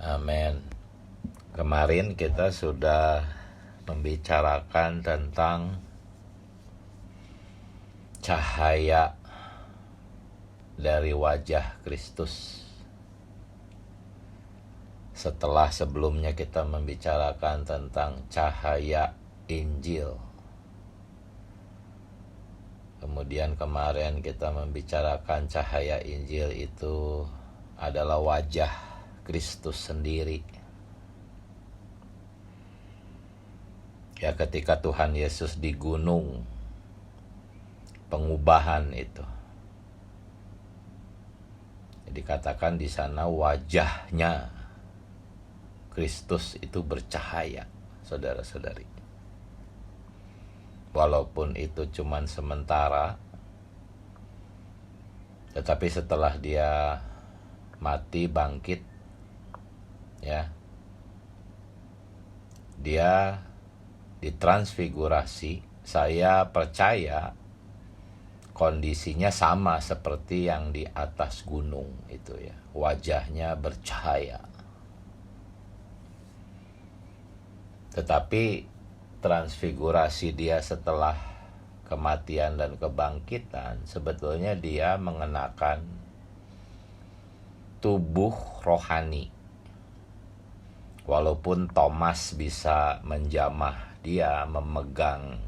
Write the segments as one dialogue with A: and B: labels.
A: Amin. Kemarin kita sudah membicarakan tentang cahaya dari wajah Kristus. Setelah sebelumnya kita membicarakan tentang cahaya Injil. Kemudian kemarin kita membicarakan cahaya Injil itu adalah wajah Kristus sendiri. Ya, ketika Tuhan Yesus di gunung pengubahan itu, dikatakan di sana wajahnya Kristus itu bercahaya, saudara-saudari. Walaupun itu cuman sementara, tetapi setelah dia mati bangkit, ya, dia ditransfigurasi. Saya percaya kondisinya sama seperti yang di atas gunung itu, ya, wajahnya bercahaya. Tetapi transfigurasi dia setelah kematian dan kebangkitan, sebetulnya dia mengenakan tubuh rohani. Walaupun Thomas bisa menjamah dia memegang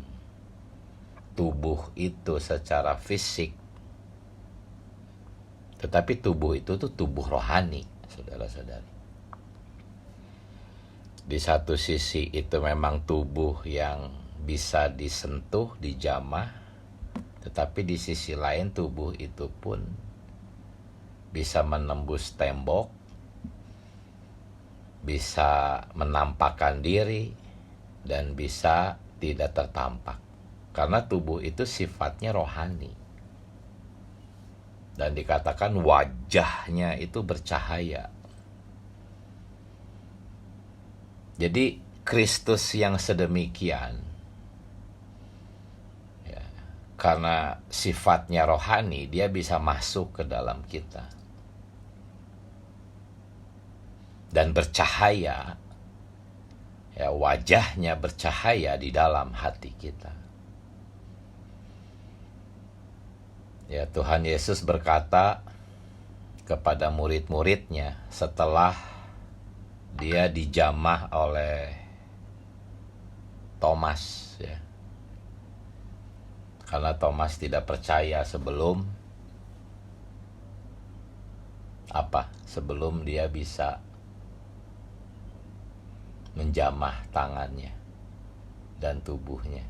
A: tubuh itu secara fisik, tetapi tubuh itu tuh tubuh rohani, saudara-saudari. Di satu sisi itu memang tubuh yang bisa disentuh, dijamah, tetapi di sisi lain tubuh itu pun bisa menembus tembok, bisa menampakkan diri, dan bisa tidak tertampak. Karena tubuh itu sifatnya rohani. Dan dikatakan wajahnya itu bercahaya. Jadi Kristus yang sedemikian, ya, karena sifatnya rohani, dia bisa masuk ke dalam kita dan bercahaya, ya, wajahnya bercahaya di dalam hati kita. Ya, Tuhan Yesus berkata kepada murid-muridnya setelah dia dijamah oleh Thomas, ya. Karena Thomas tidak percaya sebelum dia bisa menjamah tangannya dan tubuhnya.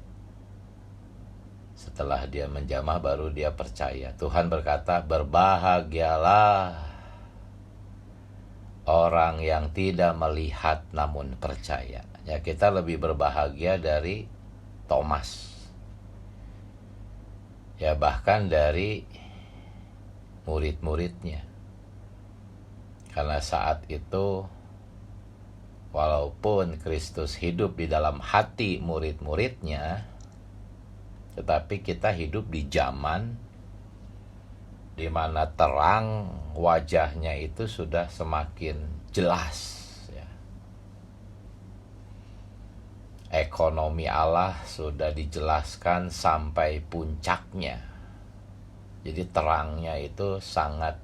A: Setelah dia menjamah baru dia percaya. Tuhan berkata, berbahagialah orang yang tidak melihat namun percaya. Ya, kita lebih berbahagia dari Thomas. Ya, bahkan dari murid-muridnya. Karena saat itu walaupun Kristus hidup di dalam hati murid-muridnya, tetapi kita hidup di zaman di mana terang wajahnya itu sudah semakin jelas, ya. Ekonomi Allah sudah dijelaskan sampai puncaknya. Jadi terangnya itu sangat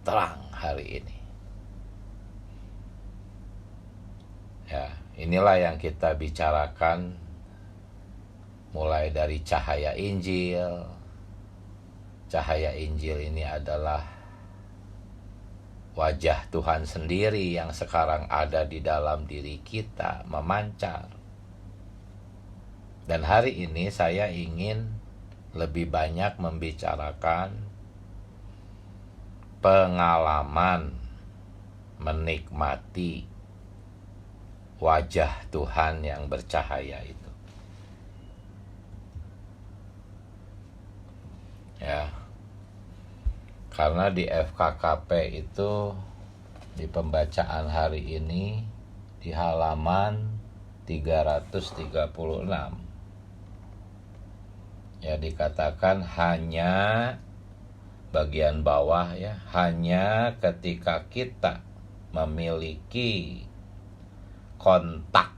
A: terang hari ini. Ya, inilah yang kita bicarakan mulai dari cahaya Injil. Cahaya Injil ini adalah wajah Tuhan sendiri yang sekarang ada di dalam diri kita, memancar. Dan hari ini saya ingin lebih banyak membicarakan pengalaman menikmati wajah Tuhan yang bercahaya itu. Ya. Karena di FKKP itu di pembacaan hari ini di halaman 336, ya, dikatakan hanya bagian bawah, ya, hanya ketika kita memiliki kontak.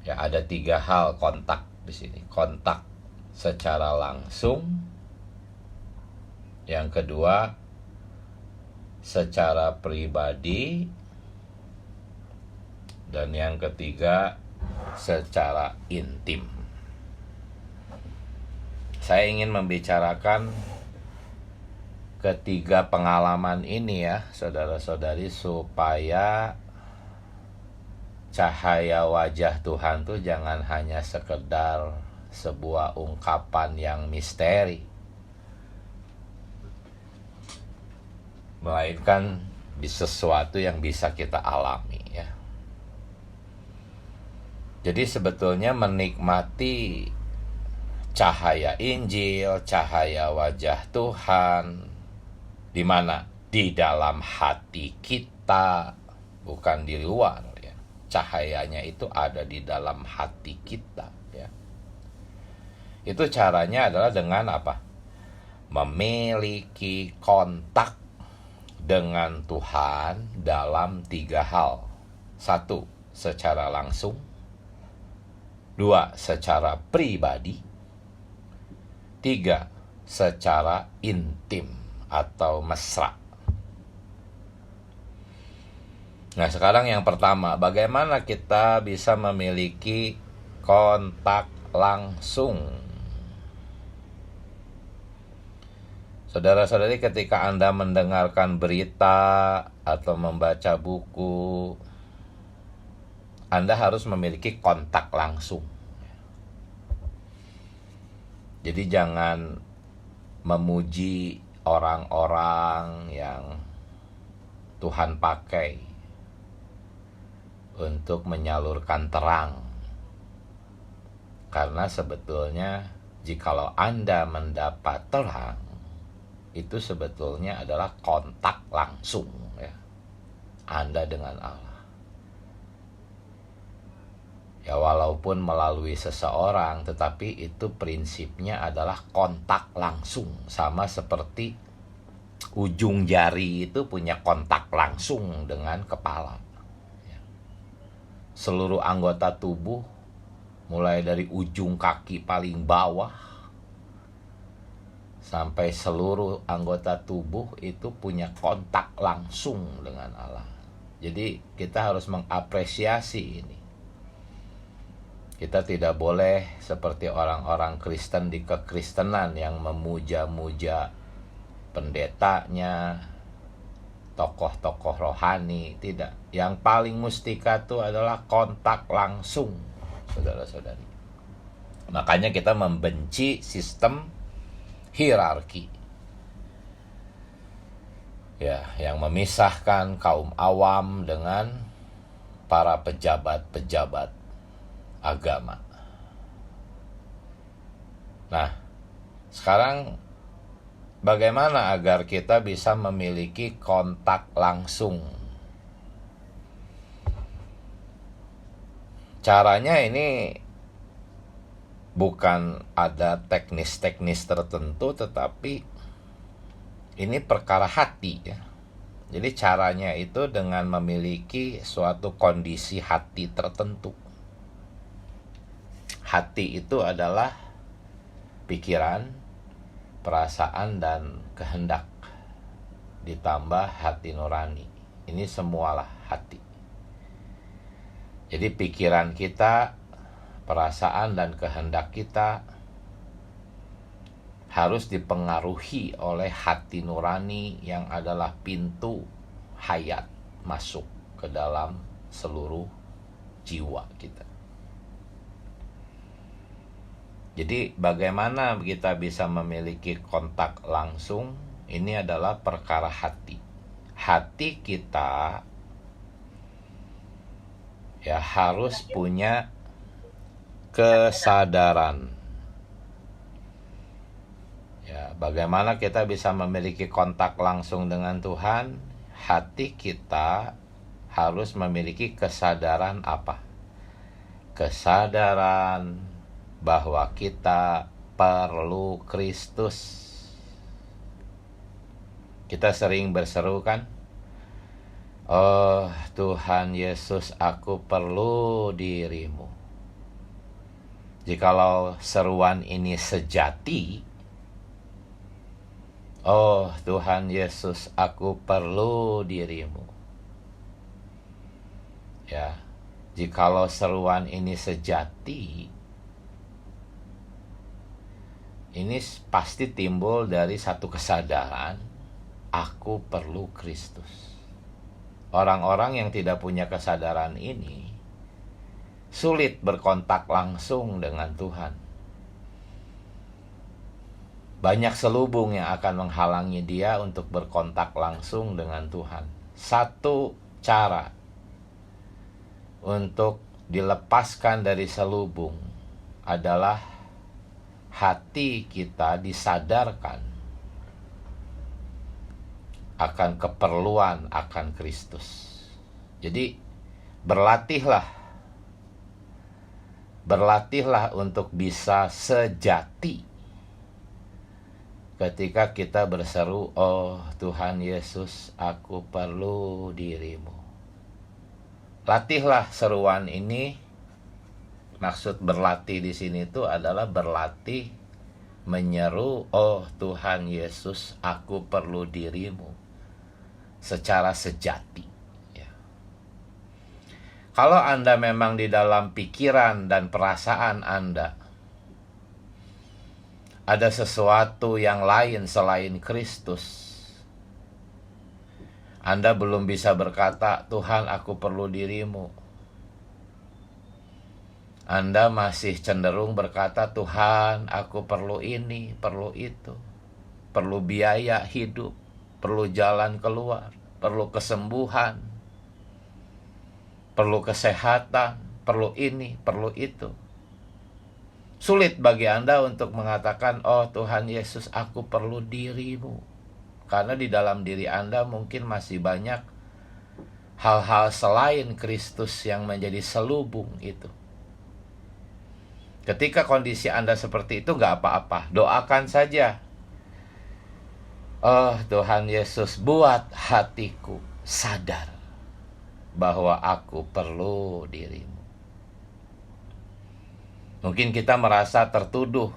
A: Ya, ada 3 hal kontak di sini. Kontak secara langsung. Yang kedua, secara pribadi. Dan yang ketiga, secara intim. Saya ingin membicarakan ketiga pengalaman ini ya, saudara-saudari, supaya cahaya wajah Tuhan tuh jangan hanya sekedar sebuah ungkapan yang misteri, melainkan sesuatu yang bisa kita alami ya. Jadi sebetulnya menikmati cahaya Injil, cahaya wajah Tuhan, di mana? Di dalam hati kita, bukan di luar ya. Cahayanya itu ada di dalam hati kita ya. Itu caranya adalah dengan apa? Memiliki kontak dengan Tuhan dalam 3 hal. 1, secara langsung. 2, secara pribadi. 3, secara intim atau mesra. Nah, sekarang yang pertama, bagaimana kita bisa memiliki kontak langsung? Saudara-saudari, ketika Anda mendengarkan berita atau membaca buku, Anda harus memiliki kontak langsung. Jadi jangan memuji orang-orang yang Tuhan pakai untuk menyalurkan terang. Karena sebetulnya jikalau Anda mendapat terang, itu sebetulnya adalah kontak langsung ya, Anda dengan Allah. Ya, walaupun melalui seseorang, tetapi itu prinsipnya adalah kontak langsung. Sama seperti ujung jari itu punya kontak langsung dengan kepala. Seluruh anggota tubuh, mulai dari ujung kaki paling bawah sampai seluruh anggota tubuh itu punya kontak langsung dengan Allah. Jadi kita harus mengapresiasi ini. Kita tidak boleh seperti orang-orang Kristen di kekristenan yang memuja-muja pendetanya, tokoh-tokoh rohani. Tidak. Yang paling mustika itu adalah kontak langsung, saudara-saudari. Makanya kita membenci sistem hierarki. Ya, yang memisahkan kaum awam dengan para pejabat-pejabat agama. Nah, sekarang bagaimana agar kita bisa memiliki kontak langsung? Caranya ini bukan ada teknis-teknis tertentu, tetapi ini perkara hati ya. Jadi caranya itu dengan memiliki suatu kondisi hati tertentu. Hati itu adalah pikiran, perasaan, dan kehendak. Ditambah hati nurani. Ini semualah hati. Jadi pikiran kita, perasaan, dan kehendak kita harus dipengaruhi oleh hati nurani yang adalah pintu hayat masuk ke dalam seluruh jiwa kita. Jadi bagaimana kita bisa memiliki kontak langsung? Ini adalah perkara hati. Hati kita ya harus punya kesadaran. Ya, bagaimana kita bisa memiliki kontak langsung dengan Tuhan? Hati kita harus memiliki kesadaran apa? Kesadaran bahwa kita perlu Kristus. Kita sering berseru kan, Oh Tuhan Yesus, aku perlu dirimu. Jikalau seruan ini sejati, oh Tuhan Yesus, aku perlu dirimu. Ya, jikalau seruan ini sejati, ini pasti timbul dari satu kesadaran, aku perlu Kristus. Orang-orang yang tidak punya kesadaran ini sulit berkontak langsung dengan Tuhan. Banyak selubung yang akan menghalangi dia untuk berkontak langsung dengan Tuhan. Satu cara untuk dilepaskan dari selubung adalah hati kita disadarkan akan keperluan akan Kristus. Jadi berlatihlah untuk bisa sejati ketika kita berseru, oh Tuhan Yesus, aku perlu dirimu. Latihlah seruan ini. Maksud berlatih di sini itu adalah berlatih menyeru, oh Tuhan Yesus, aku perlu dirimu, secara sejati. Ya. Kalau Anda memang di dalam pikiran dan perasaan Anda ada sesuatu yang lain selain Kristus, Anda belum bisa berkata, Tuhan aku perlu dirimu. Anda masih cenderung berkata, Tuhan aku perlu ini, perlu itu, perlu biaya hidup, perlu jalan keluar, perlu kesembuhan, perlu kesehatan, perlu ini, perlu itu. Sulit bagi Anda untuk mengatakan, oh Tuhan Yesus, aku perlu dirimu. Karena di dalam diri Anda mungkin masih banyak hal-hal selain Kristus yang menjadi selubung itu. Ketika kondisi Anda seperti itu, gak apa-apa, doakan saja. Oh Tuhan Yesus, buat hatiku sadar bahwa aku perlu dirimu. Mungkin kita merasa tertuduh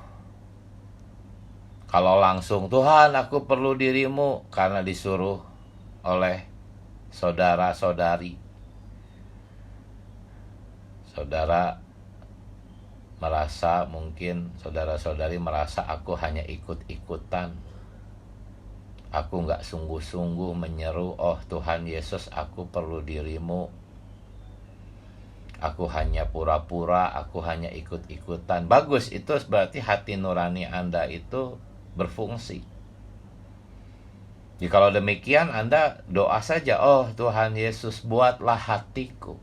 A: kalau langsung, Tuhan aku perlu dirimu, karena disuruh oleh saudara-saudari. Saudara merasa, mungkin saudara-saudari merasa aku hanya ikut-ikutan. Aku gak sungguh-sungguh menyeru, oh Tuhan Yesus, aku perlu dirimu. Aku hanya pura-pura, aku hanya ikut-ikutan. Bagus, itu berarti hati nurani Anda itu berfungsi. Jadi kalau demikian Anda doa saja, oh Tuhan Yesus, buatlah hatiku,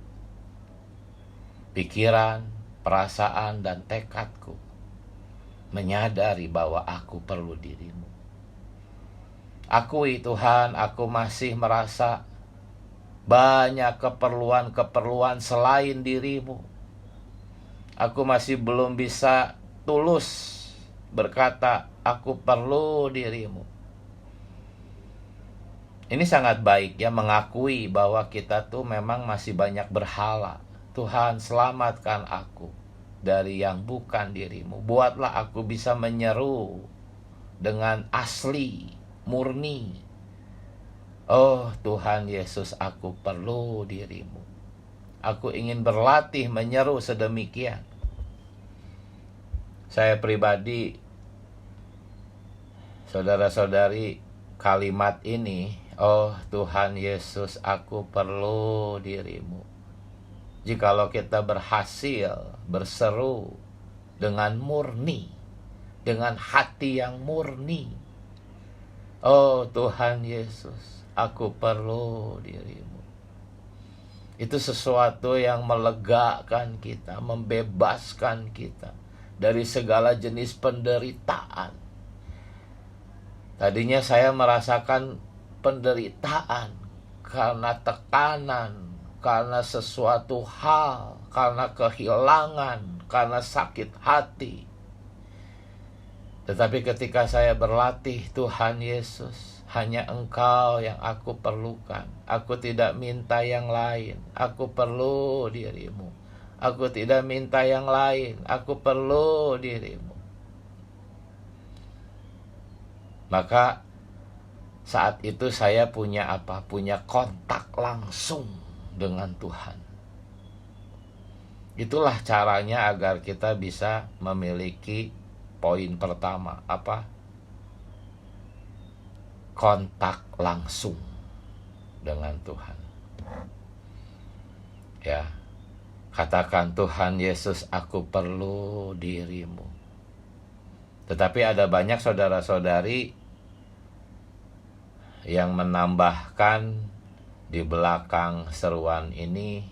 A: pikiran, perasaan, dan tekadku menyadari bahwa aku perlu dirimu. Akui Tuhan, aku masih merasa banyak keperluan-keperluan selain dirimu. Aku masih belum bisa tulus berkata, aku perlu dirimu. Ini sangat baik ya, mengakui bahwa kita tuh memang masih banyak berhala. Tuhan, selamatkan aku dari yang bukan dirimu. Buatlah aku bisa menyeru dengan asli, murni. Oh Tuhan Yesus, aku perlu dirimu. Aku ingin berlatih menyeru sedemikian. Saya pribadi, saudara-saudari, kalimat ini, oh Tuhan Yesus, aku perlu dirimu. Jikalau kita berhasil berseru dengan murni, dengan hati yang murni, oh Tuhan Yesus, aku perlu dirimu. Itu sesuatu yang melegakan kita, membebaskan kita dari segala jenis penderitaan. Tadinya saya merasakan penderitaan karena tekanan, karena sesuatu hal, karena kehilangan, karena sakit hati. Tetapi ketika saya berlatih, Tuhan Yesus, hanya Engkau yang aku perlukan. Aku tidak minta yang lain. Aku perlu dirimu. Aku tidak minta yang lain. Aku perlu dirimu. Maka saat itu saya punya apa? Punya kontak langsung dengan Tuhan. Itulah caranya agar kita bisa memiliki poin pertama. Apa? Kontak langsung dengan Tuhan. Ya, katakan, Tuhan Yesus, aku perlu dirimu. Tetapi ada banyak saudara-saudari yang menambahkan di belakang seruan ini,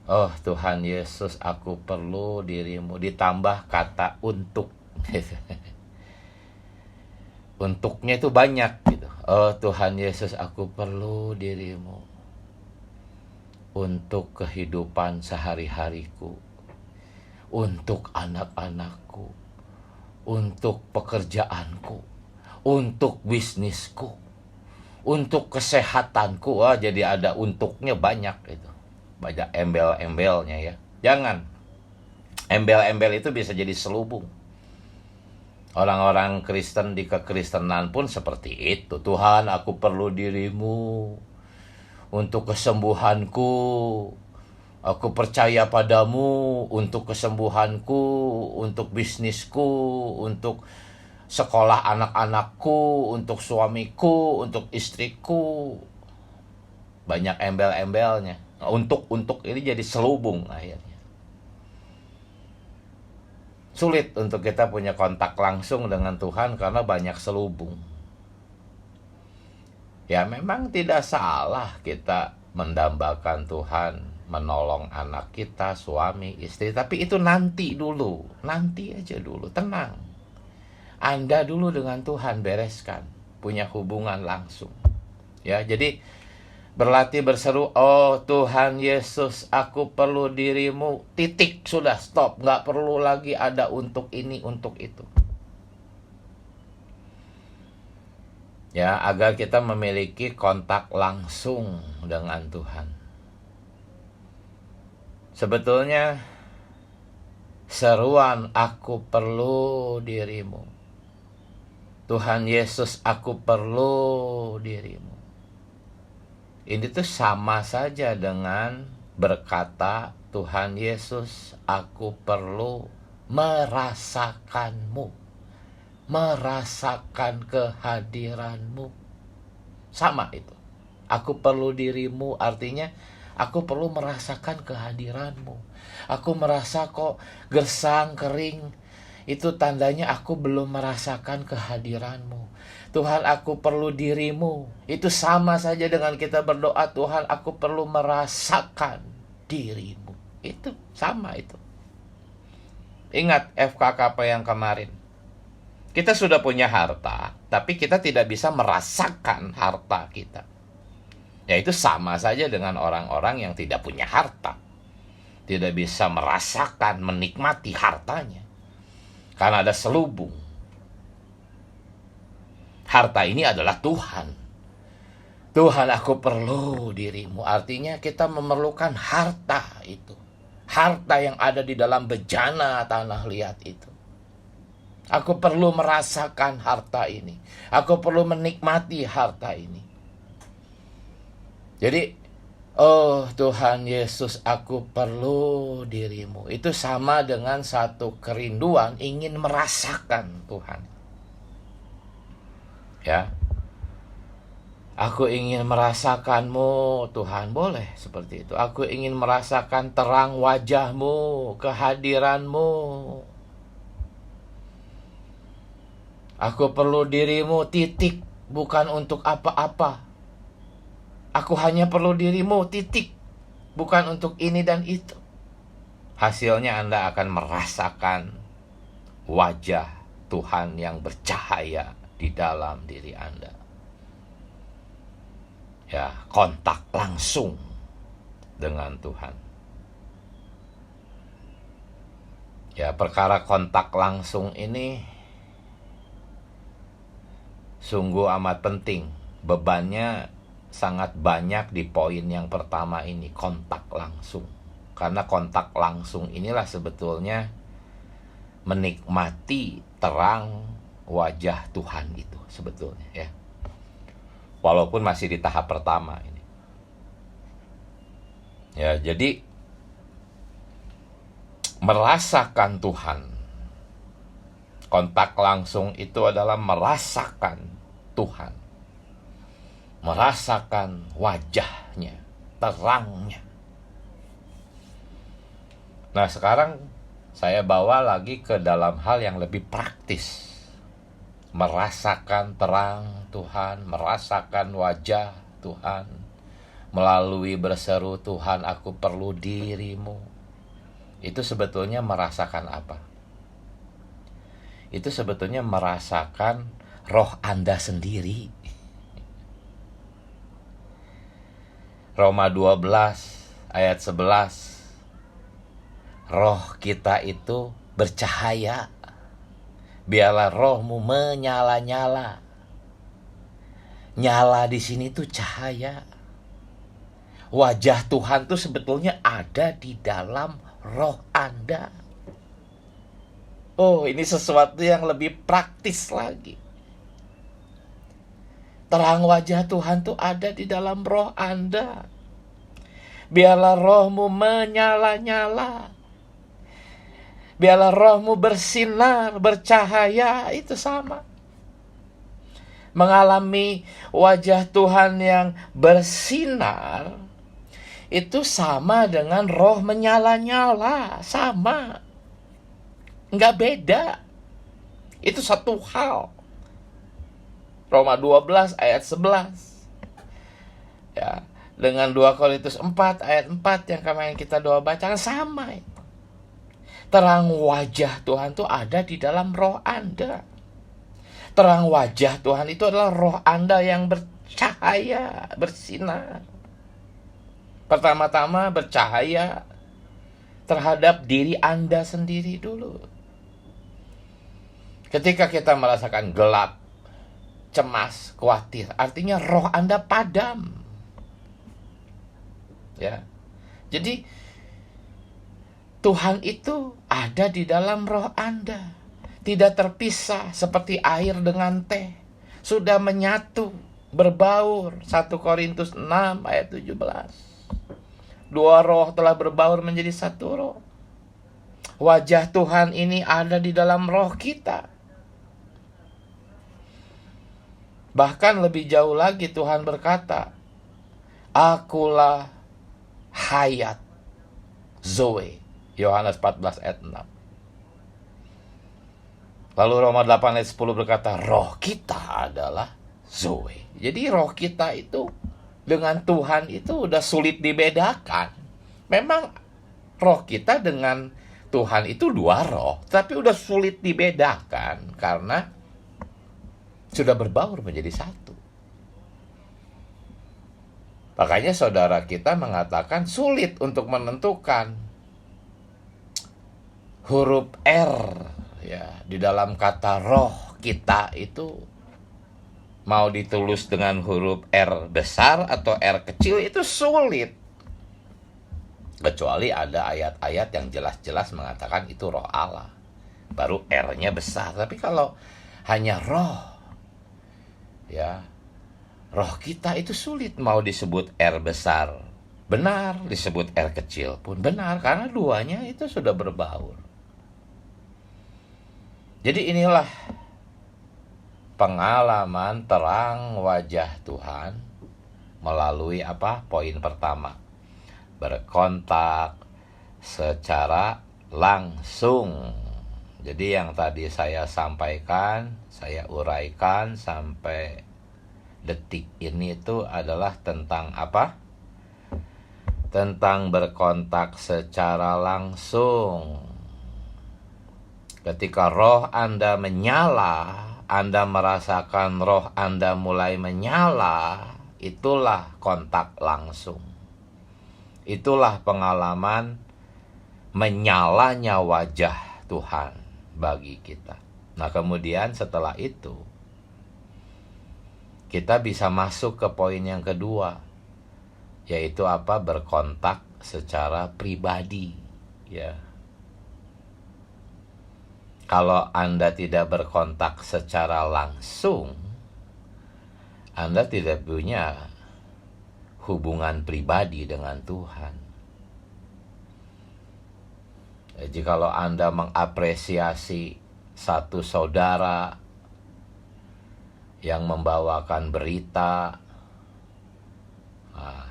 A: oh Tuhan Yesus, aku perlu dirimu, ditambah kata untuk. Untuknya itu banyak gitu. Oh Tuhan Yesus, aku perlu dirimu untuk kehidupan sehari-hariku, untuk anak-anakku, untuk pekerjaanku, untuk bisnisku, untuk kesehatanku. Wah, jadi ada untuknya banyak itu. Banyak embel-embelnya ya. Jangan. Embel-embel itu bisa jadi selubung. Orang-orang Kristen di kekristenan pun seperti itu. Tuhan, aku perlu dirimu untuk kesembuhanku. Aku percaya padamu untuk kesembuhanku, untuk bisnisku, untuk sekolah anak-anakku, untuk suamiku, untuk istriku. Banyak embel-embelnya. Untuk ini jadi selubung akhirnya. Sulit untuk kita punya kontak langsung dengan Tuhan karena banyak selubung. Ya memang tidak salah kita mendambakan Tuhan, menolong anak kita, suami, istri. Tapi itu nanti dulu. Nanti aja dulu, tenang. Anda dulu dengan Tuhan bereskan. Punya hubungan langsung. Ya, jadi berlatih berseru, oh Tuhan Yesus, aku perlu dirimu. Titik, sudah stop. Nggak perlu lagi ada untuk ini, untuk itu. Ya, agar kita memiliki kontak langsung dengan Tuhan. Sebetulnya seruan aku perlu dirimu. Tuhan Yesus, aku perlu dirimu. Ini tuh sama saja dengan berkata, Tuhan Yesus, aku perlu merasakanmu, merasakan kehadiranmu. Sama itu. Aku perlu dirimu artinya aku perlu merasakan kehadiranmu. Aku merasa kok gersang, kering. Itu tandanya aku belum merasakan kehadiranmu. Tuhan, aku perlu dirimu. Itu sama saja dengan kita berdoa, Tuhan, aku perlu merasakan dirimu. Itu sama itu. Ingat FKKP yang kemarin. Kita sudah punya harta, tapi kita tidak bisa merasakan harta kita. Ya itu sama saja dengan orang-orang yang tidak punya harta. Tidak bisa merasakan, menikmati hartanya. Karena ada selubung. Harta ini adalah Tuhan. Tuhan, aku perlu dirimu. Artinya kita memerlukan harta itu. Harta yang ada di dalam bejana tanah liat itu. Aku perlu merasakan harta ini. Aku perlu menikmati harta ini. Jadi, oh Tuhan Yesus, aku perlu dirimu. Itu sama dengan satu kerinduan ingin merasakan Tuhan. Ya, aku ingin merasakanmu Tuhan, boleh seperti itu. Aku ingin merasakan terang wajahmu, kehadiranmu. Aku perlu dirimu, titik, bukan untuk apa-apa. Aku hanya perlu dirimu, titik, bukan untuk ini dan itu. Hasilnya Anda akan merasakan wajah Tuhan yang bercahaya di dalam diri Anda. Ya, kontak langsung dengan Tuhan. Ya, perkara kontak langsung ini sungguh amat penting. Bebannya sangat banyak di poin yang pertama ini, kontak langsung. Karena kontak langsung inilah sebetulnya menikmati terang wajah Tuhan itu sebetulnya ya. Walaupun masih di tahap pertama ini. Ya, jadi merasakan Tuhan. Kontak langsung itu adalah merasakan Tuhan. Merasakan wajahnya, terangnya. Nah, sekarang saya bawa lagi ke dalam hal yang lebih praktis. Merasakan terang Tuhan, merasakan wajah Tuhan, melalui berseru, Tuhan aku perlu dirimu. Itu sebetulnya merasakan apa? Itu sebetulnya merasakan roh Anda sendiri. Roma 12 ayat 11. Roh kita itu bercahaya. Biarlah rohmu menyala-nyala. Nyala di sini tuh cahaya. Wajah Tuhan tuh sebetulnya ada di dalam roh Anda. Oh, ini sesuatu yang lebih praktis lagi. Terang wajah Tuhan tuh ada di dalam roh Anda. Biarlah rohmu menyala-nyala. Biarlah rohmu bersinar, bercahaya, itu sama. Mengalami wajah Tuhan yang bersinar, itu sama dengan roh menyala-nyala, sama. Nggak beda. Itu satu hal. Roma 12 ayat 11. Ya, dengan 2 Korintus 4 ayat 4 yang kemarin kita doa bacakan sama. Terang wajah Tuhan itu ada di dalam roh Anda. Terang wajah Tuhan itu adalah roh Anda yang bercahaya, bersinar. Pertama-tama bercahaya terhadap diri Anda sendiri dulu. Ketika kita merasakan gelap, cemas, khawatir, artinya roh Anda padam. Ya. Jadi Tuhan itu ada di dalam roh Anda. Tidak terpisah seperti air dengan teh. Sudah menyatu, berbaur. 1 Korintus 6 ayat 17. 2 roh telah berbaur menjadi 1 roh. Wajah Tuhan ini ada di dalam roh kita. Bahkan lebih jauh lagi Tuhan berkata, Akulah hayat, Zoe. Yohanes 14 ayat 6. Lalu Roma 8 ayat 10 berkata, roh kita adalah Zoe. Jadi roh kita itu dengan Tuhan itu udah sulit dibedakan. Memang roh kita dengan Tuhan itu 2 roh, tapi udah sulit dibedakan karena sudah berbaur menjadi 1. Makanya saudara kita mengatakan sulit untuk menentukan huruf R ya di dalam kata roh kita itu mau ditulis dengan huruf R besar atau R kecil, itu sulit. Kecuali ada ayat-ayat yang jelas-jelas mengatakan itu roh Allah, baru R-nya besar. Tapi kalau hanya roh ya, roh kita itu sulit mau disebut R besar benar, disebut R kecil pun benar, karena duanya itu sudah berbaur. Jadi inilah pengalaman terang wajah Tuhan melalui apa? Poin pertama, berkontak secara langsung. Jadi yang tadi saya sampaikan, saya uraikan sampai detik ini itu adalah tentang apa? Tentang berkontak secara langsung. Ketika roh Anda menyala, Anda merasakan roh Anda mulai menyala, itulah kontak langsung. Itulah pengalaman menyalanya wajah Tuhan bagi kita. Nah, kemudian setelah itu, kita bisa masuk ke poin yang kedua, yaitu apa? Berkontak secara pribadi, ya. Kalau Anda tidak berkontak secara langsung, Anda tidak punya hubungan pribadi dengan Tuhan. Jadi kalau Anda mengapresiasi satu saudara yang membawakan berita,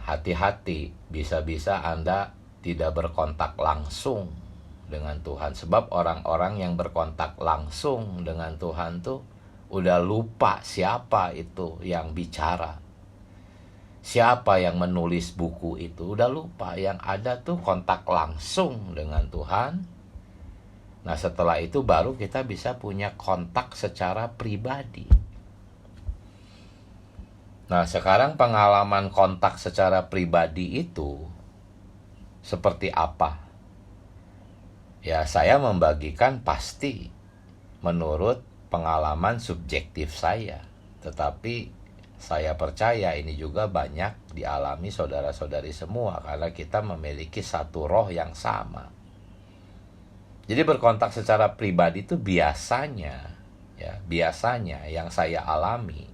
A: hati-hati, bisa-bisa Anda tidak berkontak langsung dengan Tuhan. Sebab orang-orang yang berkontak langsung dengan Tuhan tuh udah lupa siapa itu yang bicara, siapa yang menulis buku itu, udah lupa. Yang ada tuh kontak langsung dengan Tuhan. Nah, setelah itu baru kita bisa punya kontak secara pribadi. Nah, sekarang pengalaman kontak secara pribadi itu seperti apa? Ya, saya membagikan pasti menurut pengalaman subjektif saya. Tetapi saya percaya ini juga banyak dialami saudara-saudari semua, karena kita memiliki satu roh yang sama. Jadi berkontak secara pribadi itu biasanya yang saya alami,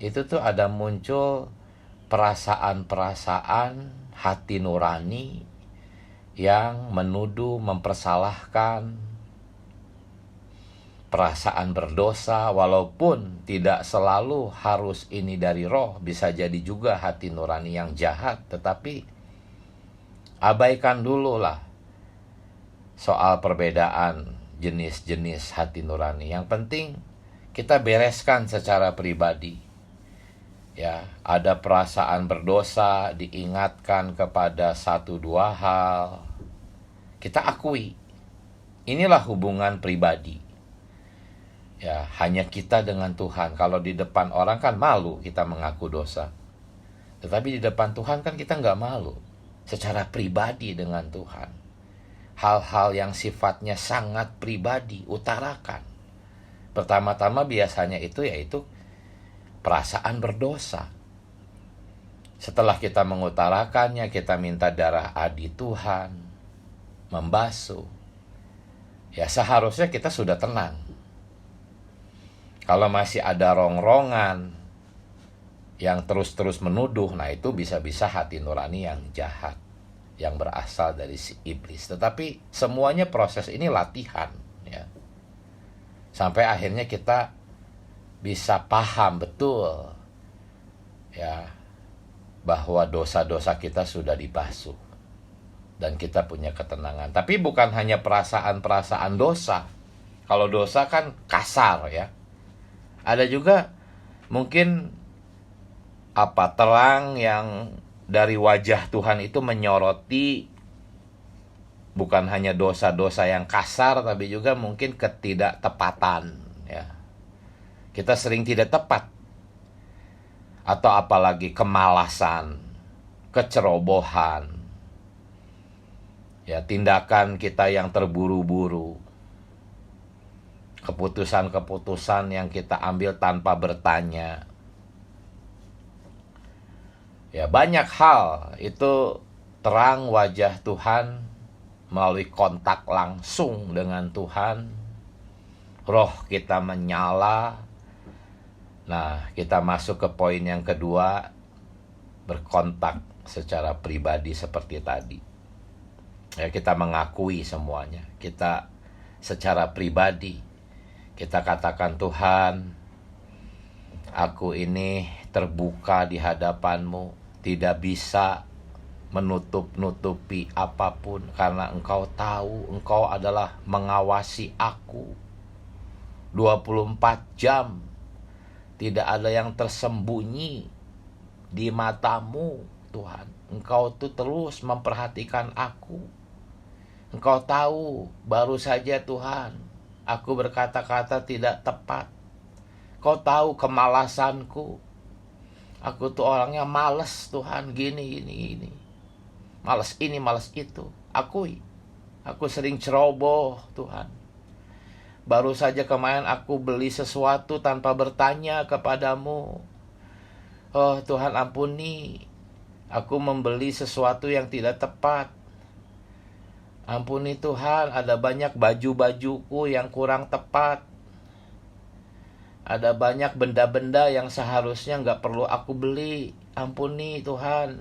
A: itu tuh ada muncul perasaan-perasaan hati nurani yang menuduh, mempersalahkan, perasaan berdosa, walaupun tidak selalu harus ini dari roh, bisa jadi juga hati nurani yang jahat. Tetapi abaikan dulu lah soal perbedaan jenis-jenis hati nurani. Yang penting kita bereskan secara pribadi. Ya, ada perasaan berdosa, diingatkan kepada satu dua hal, kita akui. Inilah hubungan pribadi. Ya, hanya kita dengan Tuhan. Kalau di depan orang kan malu kita mengaku dosa. Tetapi di depan Tuhan kan kita nggak malu. Secara pribadi dengan Tuhan, hal-hal yang sifatnya sangat pribadi, utarakan. Pertama-tama biasanya yaitu perasaan berdosa. Setelah kita mengutarakannya, kita minta darah adi Tuhan membasuh. Ya, seharusnya kita sudah tenang. Kalau masih ada rongrongan yang terus-terus menuduh, nah itu bisa-bisa hati nurani yang jahat, yang berasal dari si iblis. Tetapi semuanya proses ini latihan, ya. Sampai akhirnya kita bisa paham betul, ya, bahwa dosa-dosa kita sudah dibasuh dan kita punya ketenangan. Tapi bukan hanya perasaan-perasaan dosa. Kalau dosa kan kasar, ya. Ada juga mungkin terang yang dari wajah Tuhan itu menyoroti bukan hanya dosa-dosa yang kasar, tapi juga mungkin ketidaktepatan, ya. Kita sering tidak tepat. Atau apalagi kemalasan, kecerobohan, ya, tindakan kita yang terburu-buru, keputusan-keputusan yang kita ambil tanpa bertanya. Ya, banyak hal itu terang wajah Tuhan melalui kontak langsung dengan Tuhan. Roh kita menyala. Nah, kita masuk ke poin yang kedua, berkontak secara pribadi seperti tadi. Ya, kita mengakui semuanya. Kita secara pribadi, kita katakan, Tuhan, aku ini terbuka di hadapan-Mu, tidak bisa menutup-nutupi apapun, karena Engkau tahu, Engkau adalah mengawasi aku 24 jam. Tidak ada yang tersembunyi di mata-Mu, Tuhan. Engkau tuh terus memperhatikan aku. Engkau tahu, baru saja Tuhan, aku berkata-kata tidak tepat. Kau tahu kemalasanku. Aku tuh orangnya malas, Tuhan, gini. Malas ini, malas itu. Akui. Aku sering ceroboh, Tuhan. Baru saja kemarin aku beli sesuatu tanpa bertanya kepadamu. Oh Tuhan, ampuni. Aku membeli sesuatu yang tidak tepat. Ampuni Tuhan, ada banyak baju-bajuku yang kurang tepat. Ada banyak benda-benda yang seharusnya nggak perlu aku beli. Ampuni Tuhan.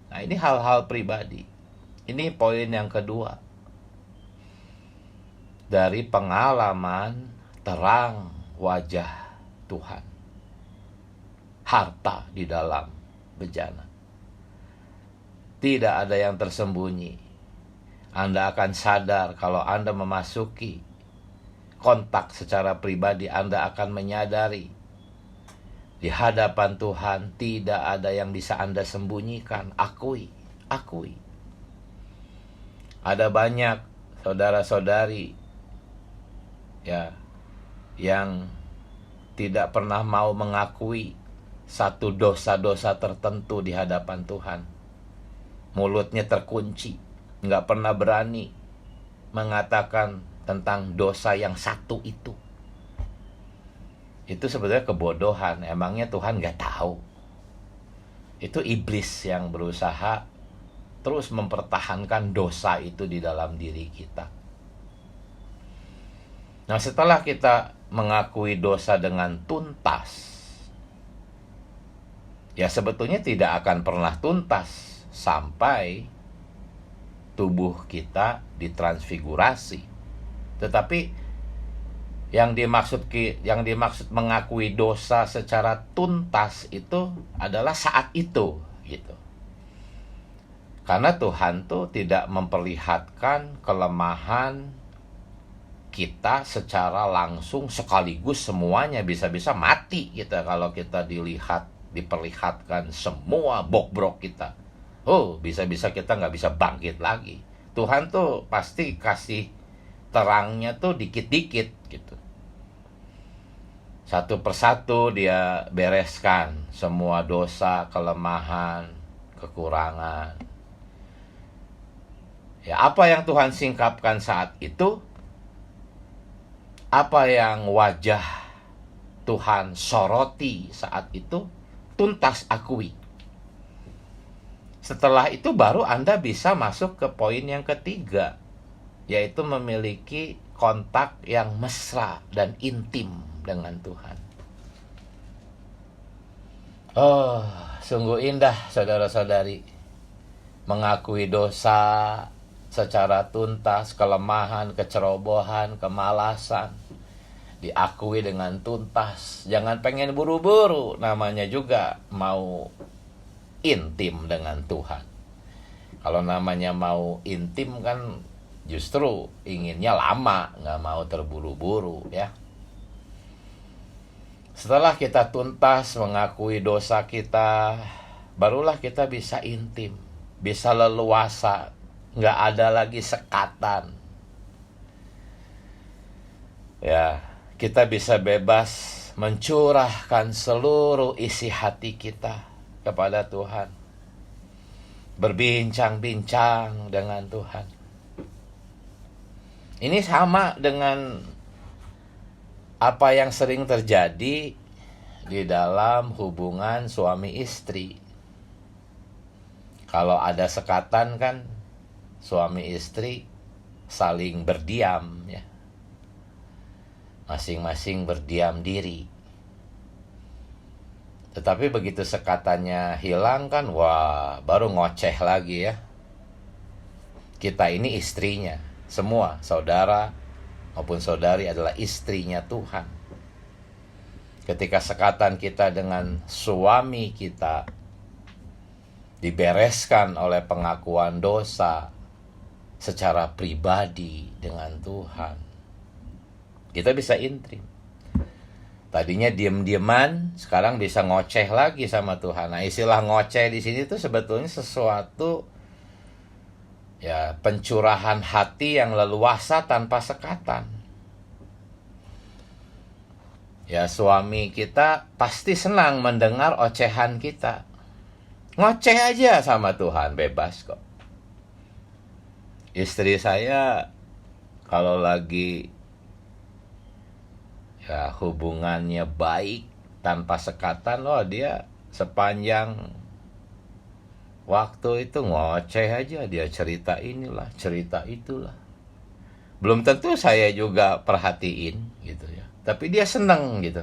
A: Nah, ini hal-hal pribadi. Ini poin yang kedua. Dari pengalaman terang wajah Tuhan. Harta di dalam bejana. Tidak ada yang tersembunyi. Anda akan sadar kalau Anda memasuki kontak secara pribadi, Anda akan menyadari di hadapan Tuhan tidak ada yang bisa Anda sembunyikan. Akui. Ada banyak saudara-saudari ya yang tidak pernah mau mengakui satu dosa-dosa tertentu di hadapan Tuhan. Mulutnya terkunci, nggak pernah berani mengatakan tentang dosa yang satu itu. Itu sebetulnya kebodohan. Emangnya Tuhan nggak tahu? Itu iblis yang berusaha terus mempertahankan dosa itu di dalam diri kita. Nah, setelah kita mengakui dosa dengan tuntas, ya sebetulnya tidak akan pernah tuntas sampai tubuh kita ditransfigurasi. Tetapi yang dimaksud mengakui dosa secara tuntas itu adalah saat itu gitu. Karena Tuhan tuh tidak memperlihatkan kelemahan kita secara langsung sekaligus semuanya, bisa-bisa mati kita kalau kita diperlihatkan semua bok-brok kita. Oh, bisa-bisa kita nggak bisa bangkit lagi. Tuhan tuh pasti kasih terangnya tuh dikit-dikit gitu. Satu persatu dia bereskan semua dosa, kelemahan, kekurangan. Ya, apa yang Tuhan singkapkan saat itu, apa yang wajah Tuhan soroti saat itu, tuntas akui. Setelah itu baru Anda bisa masuk ke poin yang ketiga, yaitu memiliki kontak yang mesra dan intim dengan Tuhan. Oh, sungguh indah saudara-saudari, mengakui dosa secara tuntas, kelemahan, kecerobohan, kemalasan, diakui dengan tuntas. Jangan pengen buru-buru, namanya juga mau intim dengan Tuhan. Kalau namanya mau intim kan justru inginnya lama, nggak mau terburu-buru ya. Setelah kita tuntas mengakui dosa kita, barulah kita bisa intim, bisa leluasa, nggak ada lagi sekatan. Ya, kita bisa bebas mencurahkan seluruh isi hati kita kepada Tuhan, berbincang-bincang dengan Tuhan. Ini sama dengan apa yang sering terjadi di dalam hubungan suami istri. Kalau ada sekatan kan suami istri saling berdiam ya. Masing-masing berdiam diri. Tetapi begitu sekatannya hilang kan, wah, baru ngoceh lagi ya. Kita ini istrinya, semua saudara maupun saudari adalah istrinya Tuhan. Ketika sekatan kita dengan suami kita dibereskan oleh pengakuan dosa secara pribadi dengan Tuhan, kita bisa intim. Tadinya diem-dieman, sekarang bisa ngoceh lagi sama Tuhan. Nah, istilah ngoceh di sini tuh sebetulnya sesuatu ya, pencurahan hati yang leluasa tanpa sekatan. Ya, suami kita pasti senang mendengar ocehan kita. Ngoceh aja sama Tuhan, bebas kok. Istri saya kalau lagi ya hubungannya baik tanpa sekatan, loh dia sepanjang waktu itu ngoceh aja, dia cerita inilah, cerita itulah. Belum tentu saya juga perhatiin gitu ya, tapi dia seneng gitu.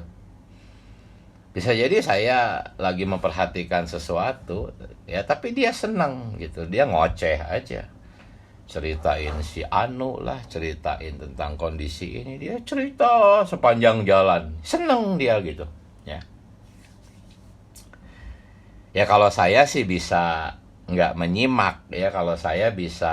A: Bisa jadi saya lagi memperhatikan sesuatu ya, tapi dia seneng gitu, dia ngoceh aja. Ceritain si Anu lah, ceritain tentang kondisi ini, dia cerita sepanjang jalan, seneng dia gitu ya. Ya kalau saya sih bisa nggak menyimak ya, kalau saya bisa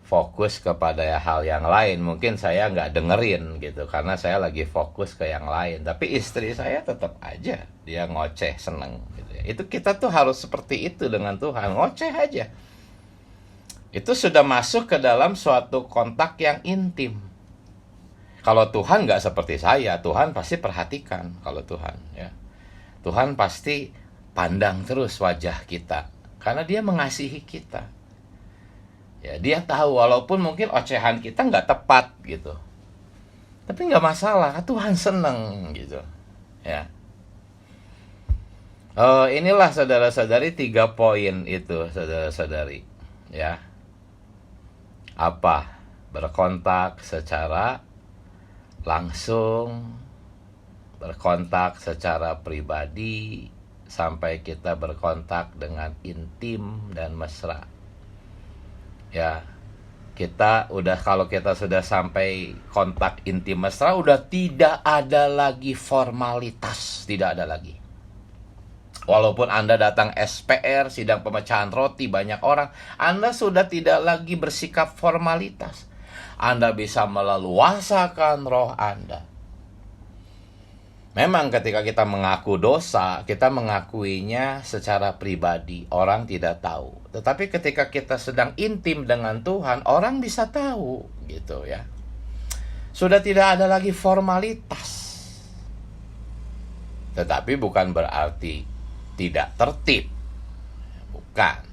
A: fokus kepada hal yang lain, mungkin saya nggak dengerin gitu karena saya lagi fokus ke yang lain. Tapi istri saya tetap aja dia ngoceh seneng gitu ya. Itu kita tuh harus seperti itu dengan Tuhan, ngoceh aja. Itu sudah masuk ke dalam suatu kontak yang intim. Kalau Tuhan nggak seperti saya, Tuhan pasti perhatikan. Kalau Tuhan ya, Tuhan pasti pandang terus wajah kita karena dia mengasihi kita. Ya, dia tahu walaupun mungkin ocehan kita nggak tepat gitu, tapi nggak masalah, Tuhan seneng gitu ya. Inilah saudara-saudari 3 poin itu saudara-saudari ya. Apa? Berkontak secara langsung, berkontak secara pribadi, sampai kita berkontak dengan intim dan mesra. Ya, kita udah, kalau kita sudah sampai kontak intim mesra, udah tidak ada lagi formalitas, tidak ada lagi. Walaupun Anda datang SPR, sidang pemecahan roti, banyak orang, Anda sudah tidak lagi bersikap formalitas. Anda bisa meleluasakan roh Anda. Memang ketika kita mengaku dosa, kita mengakuinya secara pribadi, orang tidak tahu. Tetapi ketika kita sedang intim dengan Tuhan, orang bisa tahu gitu ya. Sudah tidak ada lagi formalitas. Tetapi bukan berarti tidak tertib. Bukan.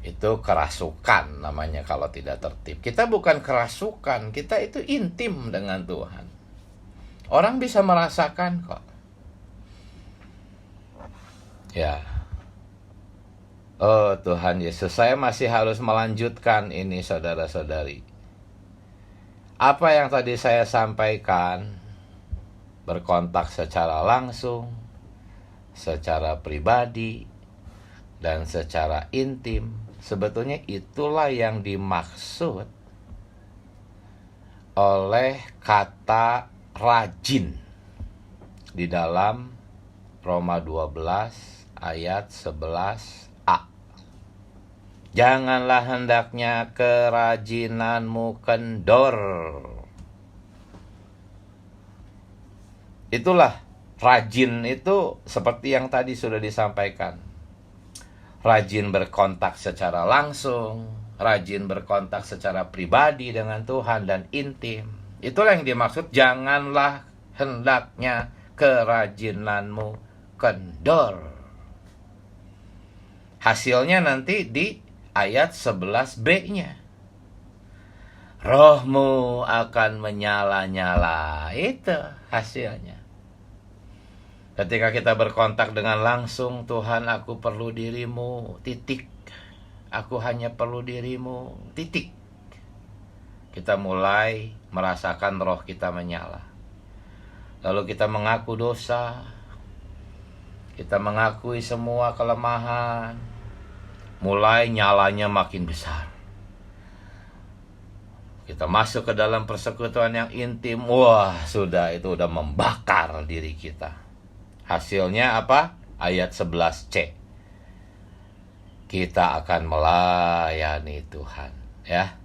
A: Itu kerasukan namanya kalau tidak tertib. Kita bukan kerasukan, kita itu intim dengan Tuhan. Orang bisa merasakan kok. Ya. Oh Tuhan Yesus, saya masih harus melanjutkan ini saudara-saudari. Apa yang tadi saya sampaikan, berkontak secara langsung, secara pribadi, dan secara intim, sebetulnya itulah yang dimaksud oleh kata rajin di dalam Roma 12 ayat 11a. Janganlah hendaknya kerajinanmu kendor. Itulah rajin, itu seperti yang tadi sudah disampaikan. Rajin berkontak secara langsung, rajin berkontak secara pribadi dengan Tuhan dan intim. Itulah yang dimaksud, janganlah hendaknya kerajinanmu kendor. Hasilnya nanti di ayat 11b-nya. Rohmu akan menyala-nyala. Itu hasilnya. Ketika kita berkontak dengan langsung, Tuhan aku perlu dirimu, titik. Aku hanya perlu dirimu, titik. Kita mulai merasakan roh kita menyala. Lalu kita mengaku dosa. Kita mengakui semua kelemahan. Mulai nyalanya makin besar. Kita masuk ke dalam persekutuan yang intim. Wah, sudah, itu udah membakar diri kita. Hasilnya apa? Ayat 11c. Kita akan melayani Tuhan, ya.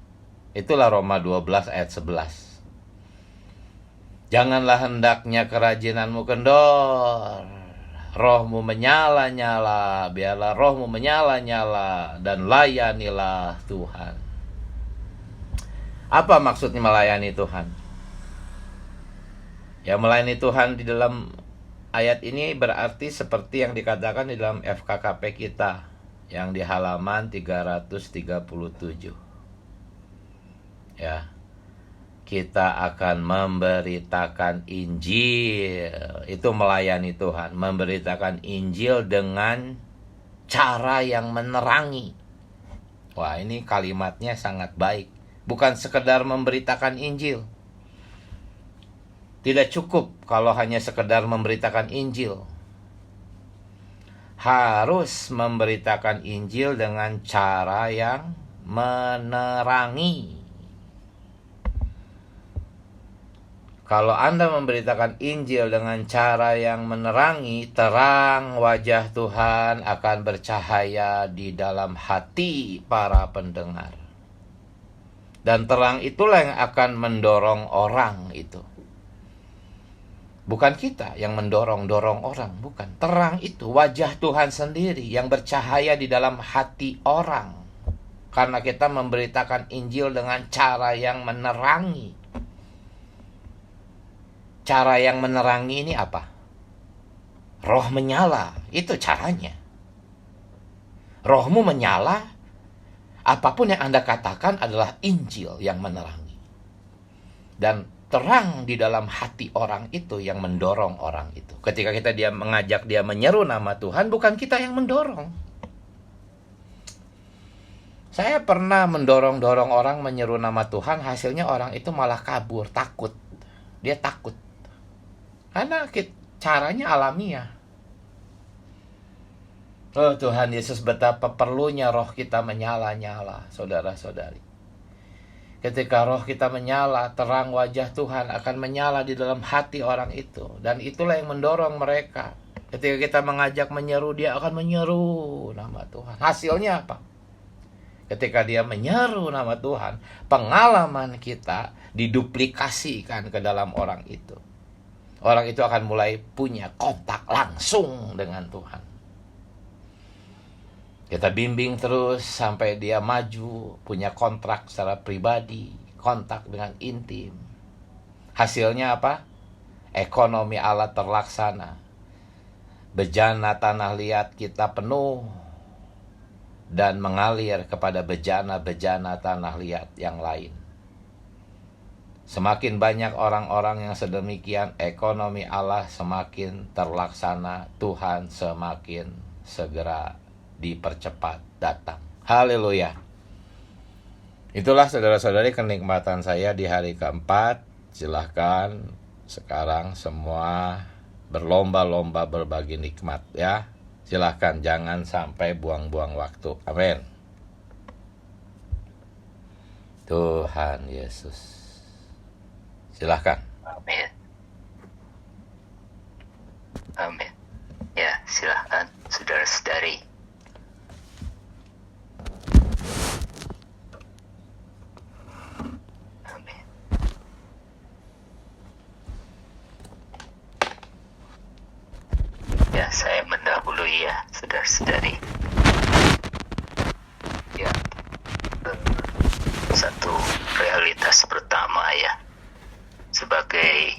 A: Itulah Roma 12 ayat 11. Janganlah hendaknya kerajinanmu kendor. Rohmu menyala-nyala. Biarlah rohmu menyala-nyala. Dan layanilah Tuhan. Apa maksudnya melayani Tuhan? Ya, melayani Tuhan di dalam ayat ini berarti seperti yang dikatakan di dalam FKKP kita yang di halaman 337. Ya. kita akan memberitakan Injil. Itu melayani Tuhan, memberitakan Injil dengan cara yang menerangi. Wah, ini kalimatnya sangat baik. Bukan sekedar memberitakan Injil. Tidak cukup kalau hanya sekedar memberitakan Injil. Harus memberitakan Injil dengan cara yang menerangi. Kalau Anda memberitakan Injil dengan cara yang menerangi, terang wajah Tuhan akan bercahaya di dalam hati para pendengar. Dan terang itulah yang akan mendorong orang itu. Bukan kita yang mendorong-dorong orang, bukan. Terang itu wajah Tuhan sendiri yang bercahaya di dalam hati orang. Karena kita memberitakan Injil dengan cara yang menerangi. Cara yang menerangi ini apa? Roh menyala, itu caranya. Rohmu menyala, apapun yang Anda katakan adalah Injil yang menerangi. Dan terang di dalam hati orang itu yang mendorong orang itu. Ketika dia mengajak dia menyeru nama Tuhan, bukan kita yang mendorong. Saya pernah mendorong-dorong orang menyeru nama Tuhan, hasilnya orang itu malah kabur, takut. Dia takut. Karena caranya alamiah. Oh Tuhan Yesus, betapa perlunya roh kita menyala-nyala, saudara-saudari. Ketika roh kita menyala, terang wajah Tuhan akan menyala di dalam hati orang itu. Dan itulah yang mendorong mereka. Ketika kita mengajak menyeru, dia akan menyeru nama Tuhan. Hasilnya apa? Ketika dia menyeru nama Tuhan, pengalaman kita diduplikasikan ke dalam orang itu. Orang itu akan mulai punya kontak langsung dengan Tuhan. Kita bimbing terus sampai dia maju, punya kontrak secara pribadi, kontak dengan intim. Hasilnya apa? Ekonomi Allah terlaksana. Bejana tanah liat kita penuh dan mengalir kepada bejana-bejana tanah liat yang lain. Semakin banyak orang-orang yang sedemikian, ekonomi Allah semakin terlaksana, Tuhan semakin segera dipercepat datang. Haleluya. Itulah saudara-saudari kenikmatan saya di hari keempat. Silahkan sekarang semua berlomba-lomba berbagi nikmat ya. Silahkan, jangan sampai buang-buang waktu. Amin. Tuhan Yesus. Silahkan.
B: Amin. Amin. Ya, silahkan saudara-saudari. Amin. Ya, saya mendahului ya, saudara-saudari. Ya, satu realitas pertama ya. Sebagai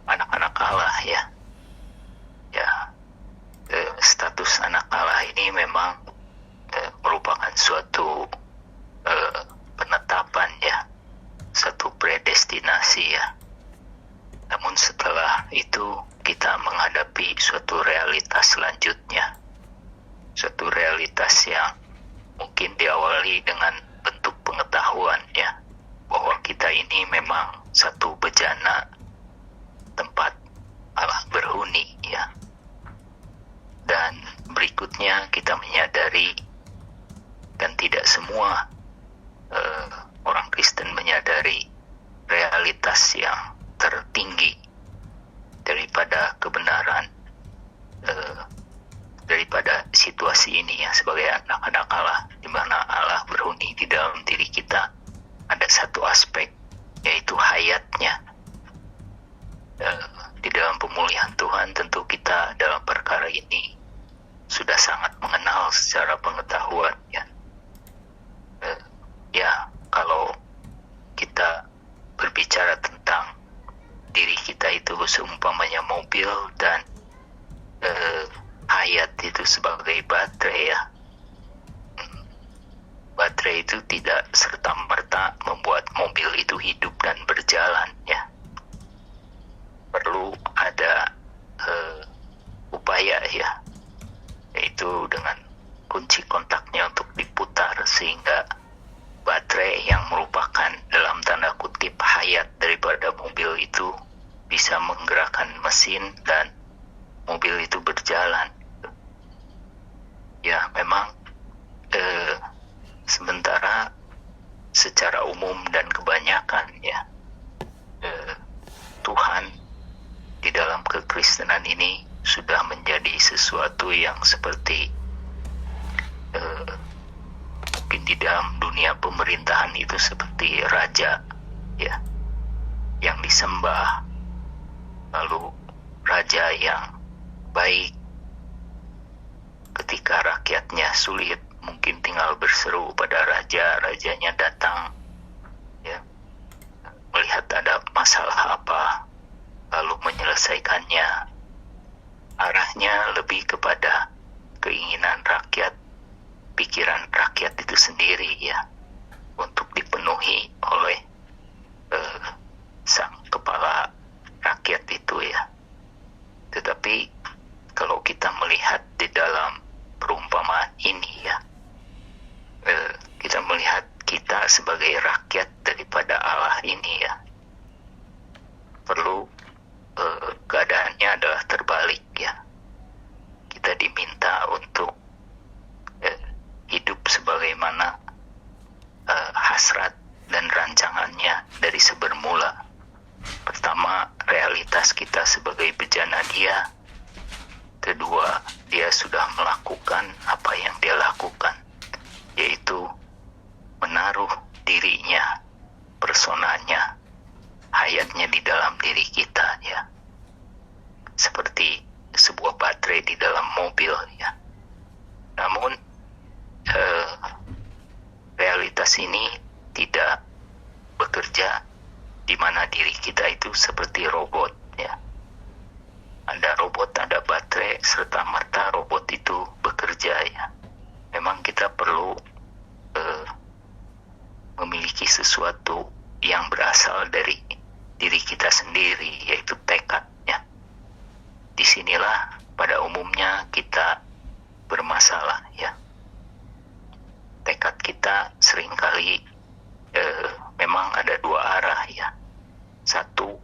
B: anak-anak Allah ya, status anak Allah ini memang merupakan suatu penetapan ya, satu predestinasi ya. Namun setelah itu kita menghadapi suatu realitas selanjutnya, suatu realitas yang mungkin diawali dengan bentuk pengetahuan ya, bahwa kita ini memang satu bejana tempat Allah berhuni ya. Dan berikutnya kita menyadari, dan tidak semua orang Kristen menyadari realitas yang tertinggi daripada kebenaran, daripada situasi ini ya, sebagai anak-anak Allah, di mana Allah berhuni di dalam diri kita. Ada satu aspek, yaitu hayatnya. Di dalam pemulihan Tuhan, tentu kita dalam perkara ini sudah sangat mengenal secara pengetahuan ya. Ya, kalau kita berbicara tentang diri kita itu seumpamanya mobil, dan hayat itu sebagai baterai ya. Baterai baterai itu tidak serta-merta membuat mobil itu hidup dan berjalan ya. Perlu ada upaya ya, yaitu dengan kunci kontaknya untuk diputar sehingga baterai yang merupakan dalam tanda kutip hayat daripada mobil itu bisa menggerakkan mesin dan mobil itu berjalan. Ya memang sementara secara umum dan kebanyakan ya Tuhan di dalam kekristenan ini sudah menjadi sesuatu yang seperti mungkin di dalam dunia pemerintahan itu seperti raja ya, yang disembah, lalu raja yang baik. Ketika rakyatnya sulit, mungkin tinggal berseru pada raja, rajanya datang ya, melihat ada masalah apa lalu menyelesaikannya. Arahnya lebih kepada keinginan rakyat, pikiran rakyat itu sendiri ya, untuk dipenuhi oleh sang kepala rakyat itu ya. Tetapi kalau kita melihat di dalam perumpamaan ini ya, kita melihat kita sebagai rakyat daripada Allah ini ya, perlu keadaannya adalah terbalik ya. Kita diminta untuk hidup sebagaimana hasrat dan rancangannya dari sebermula. Pertama, realitas kita sebagai bejana Dia. Kedua, Dia sudah melakukan apa yang Dia lakukan, yaitu menaruh dirinya, personanya, hayatnya di dalam diri kita ya, seperti sebuah baterai di dalam mobil ya. Namun realitas ini tidak bekerja di mana diri kita itu seperti robot ya. Ada robot, ada baterai, serta merta robot itu bekerja ya. Memang kita perlu memiliki sesuatu yang berasal dari diri kita sendiri, yaitu tekadnya. Disinilah pada umumnya kita bermasalah ya. Tekad kita seringkali memang ada dua arah ya. Satu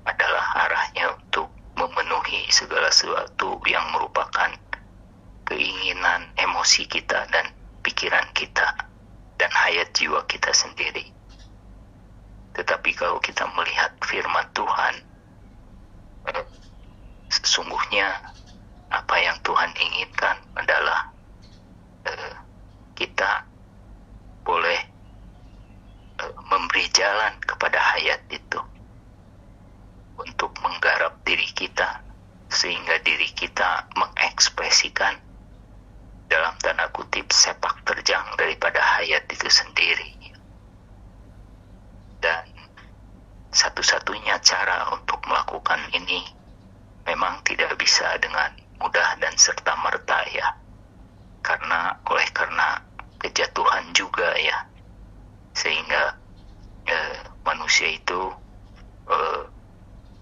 B: adalah arahnya untuk memenuhi segala sesuatu yang merupakan keinginan emosi kita dan pikiran kita dan hayat jiwa kita sendiri. Tetapi kalau kita melihat firman Tuhan, sesungguhnya apa yang Tuhan inginkan adalah kita boleh memberi jalan kepada hayat itu untuk menggarap diri kita, sehingga diri kita mengekspresikan dalam tanda kutip sepak terjang daripada hayat itu sendiri. Dan satu-satunya cara untuk melakukan ini memang tidak bisa dengan mudah dan serta-merta ya, karena kejatuhan juga ya, sehingga manusia itu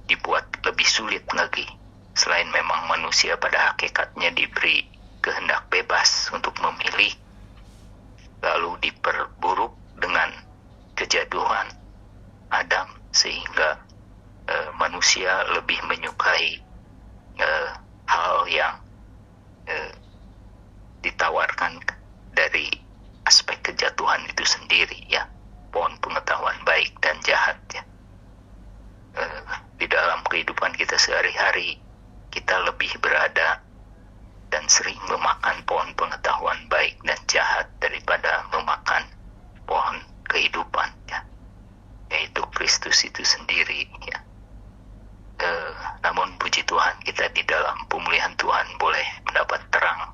B: dibuat lebih sulit lagi. Selain memang manusia pada hakikatnya diberi kehendak bebas untuk memilih, lalu diperburuk dengan kejatuhan Adam, sehingga manusia lebih menyukai hal yang ditawarkan dari aspek kejatuhan itu sendiri ya, pohon pengetahuan baik dan jahat ya. Di dalam kehidupan kita sehari-hari, kita lebih berada dan sering memakan pohon pengetahuan baik dan jahat daripada memakan pohon kehidupan ya, yaitu Kristus itu sendiri ya. Namun puji Tuhan, kita di dalam pemulihan Tuhan boleh mendapat terang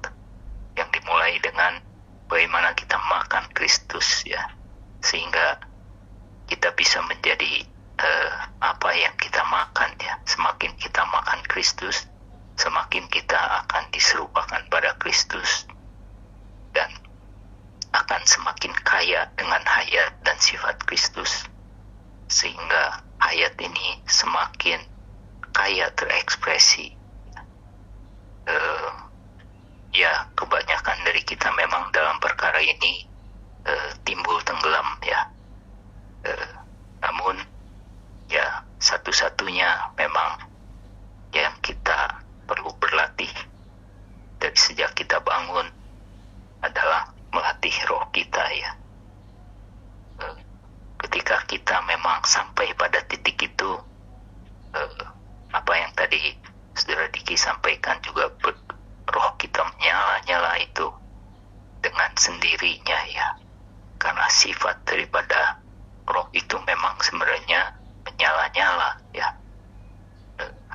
B: yang dimulai dengan bagaimana kita makan Kristus ya, sehingga kita bisa menjadi apa yang kita makan ya. Semakin kita makan Kristus, semakin kita akan diserupakan pada Kristus dan akan semakin kaya dengan hayat dan sifat Kristus, sehingga hayat ini semakin kaya terekspresi. Ya, kebanyakan dari kita memang dalam perkara ini timbul tenggelam ya. Namun ya, satu-satunya memang yang kita perlu berlatih dari sejak kita bangun adalah melatih roh kita ya. Ketika kita memang sampai pada titik itu, apa yang tadi Saudara Diki sampaikan juga, roh kita menyala-nyala itu dengan sendirinya ya, karena sifat daripada roh itu memang sebenarnya menyala-nyala ya.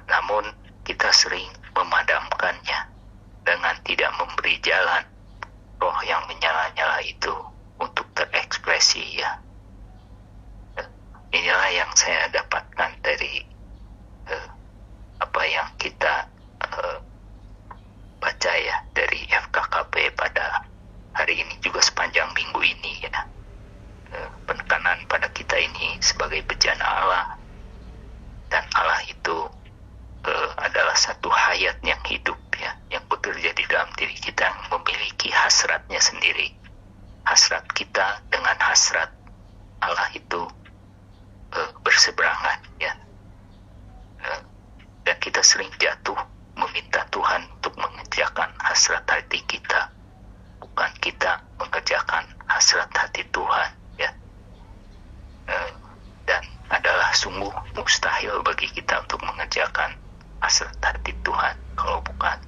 B: Namun kita sering memadamkannya dengan tidak memberi jalan roh yang menyala-nyala itu untuk terekspresi ya. Inilah yang saya dapatkan dari apa yang kita baca ya dari FKKP pada hari ini, juga sepanjang minggu ini ya. Penekanan pada kita ini sebagai bejana Allah, dan Allah itu adalah satu hayat yang hidup ya, yang bekerja di dalam diri kita, yang memiliki hasratnya sendiri. Hasrat kita dengan hasrat Allah itu berseberangan ya. Dan kita sering jatuh meminta Tuhan untuk mengerjakan hasrat hati kita, bukan kita mengerjakan hasrat hati Tuhan ya. Dan adalah sungguh mustahil bagi kita untuk mengerjakan hasrat hati Tuhan kalau bukan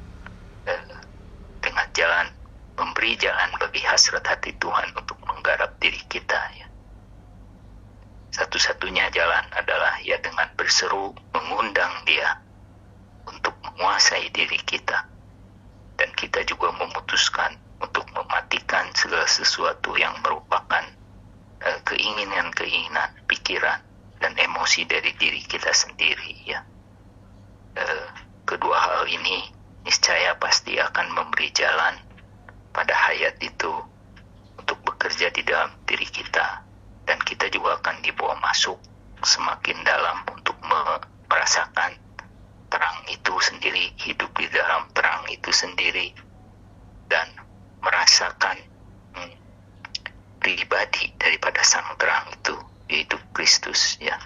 B: dengan jalan, memberi jalan bagi hasrat hati Tuhan untuk menggarap diri kita ya. Satu-satunya jalan adalah ya dengan berseru, mengundang Dia untuk menguasai diri kita, dan kita juga memutuskan untuk mematikan segala sesuatu yang merupakan keinginan-keinginan, pikiran dan emosi dari diri kita sendiri ya. Kedua hal ini niscaya pasti akan memberi jalan pada hayat itu untuk bekerja di dalam diri kita, dan kita juga akan dibawa masuk semakin dalam untuk merasakan terang itu sendiri, hidup di dalam terang itu sendiri, dan merasakan pribadi daripada sang terang itu, yaitu Kristus ya.